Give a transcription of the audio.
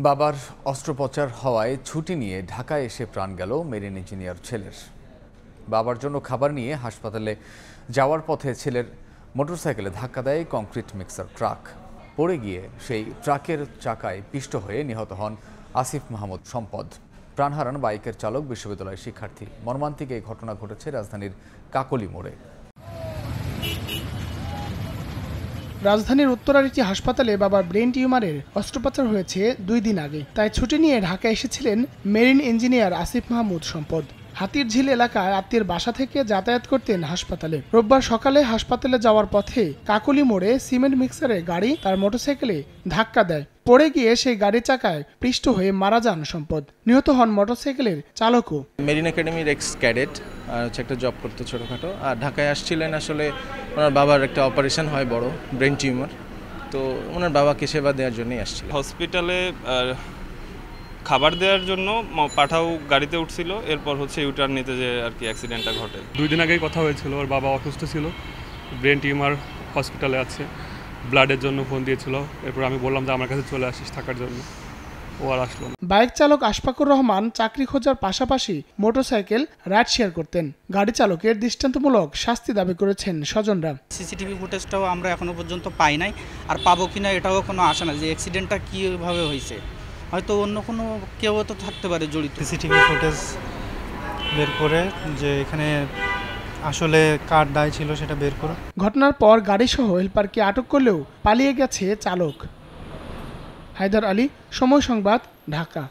বাবার অস্ত্রোপচার হওয়ায় ছুটি নিয়ে ঢাকায় এসে প্রাণ গেল মেরিন ইঞ্জিনিয়ার ছেলের। বাবার জন্য খাবার নিয়ে হাসপাতালে যাওয়ার পথে ছেলের মোটরসাইকেলে ধাক্কা দেয় কংক্রিট মিক্সার ট্রাক। পড়ে গিয়ে সেই ট্রাকের চাকায় পিষ্ট হয়ে নিহত হন আসিফ মাহমুদ সম্পদ। প্রাণ হারান বাইকের চালক বিশ্ববিদ্যালয়ের শিক্ষার্থী। মর্মান্তিক এই ঘটনা ঘটেছে রাজধানীর কাকলী মোড়ে। রাজধানীর উত্তরার হাসপাতালে বাবার ব্রেন টিউমারের অস্ত্রোপচার হয়েছে 2 দিন আগে, তাই ছুটি নিয়ে ঢাকা এসেছিলেন মেরিন ইঞ্জিনিয়ার আসিফ মাহমুদ সম্পদ। হাতিরঝিল এলাকায় আত্মীয়ের বাসা থেকে যাতায়াত করতেন হাসপাতালে। রোববার সকালে হাসপাতালে যাওয়ার পথে কাকলী মোড়ে সিমেন্ট মিক্সারের গাড়ি তার মোটরসাইকেলে ধাক্কা দেয়। পড়ে গিয়ে সেই গাড়ির চাকায় পিষ্ট হয়ে মারা যান সম্পদ। নিহত হন মোটরসাইকেলের চালকও। মেরিন একাডেমির এক্স ক্যাডেট আর একটা জব করতে ছোটোখাটো, আর ঢাকায় আসছিলেন। আসলে ওনার বাবার একটা অপারেশন হয়, বড় ব্রেন টিউমার, তো ওনার বাবাকে সেবা দেওয়ার জন্যই আসছিল। হসপিটালে খাবার দেওয়ার জন্য পাঠাও গাড়িতে উঠছিল, এরপর ইউটার্ন নিতে যে আর কি অ্যাক্সিডেন্টটা ঘটে। 2 দিন আগেই কথা হয়েছিল, ওর বাবা অসুস্থ ছিল, ব্রেন টিউমার, হসপিটালে আছে, ব্লাডের জন্য ফোন দিয়েছিল। এরপর আমি বললাম যে আমার কাছে চলে আসিস থাকার জন্য, ও আর আসলো না। বাইক চালক আশফাকুর রহমান চাকরি খোঁজার পাশাপাশি মোটরসাইকেল রাইড শেয়ার করতেন। গাড়ি চালকের দৃষ্টান্তমূলক শাস্তি দাবি করেছেন স্বজনরা। সিসিটিভি ফুটেজটাও আমরা এখনো পর্যন্ত পাই নাই, আর পাবো কিনা এটাও কোনো আশা না যে অ্যাক্সিডেন্টটা কীভাবে হয়েছে। হয়তো অন্য কোনো কেউ তো থাকতে পারে জড়িত। সিসিটিভি ফুটেজ বের করে যে এখানে আসলে কার দায় ছিল সেটা বের করে। ঘটনার পর গাড়িসহ হেলপারকে আটক করলেও পালিয়ে গেছে চালক। হায়দার আলী, সময় সংবাদ, ঢাকা।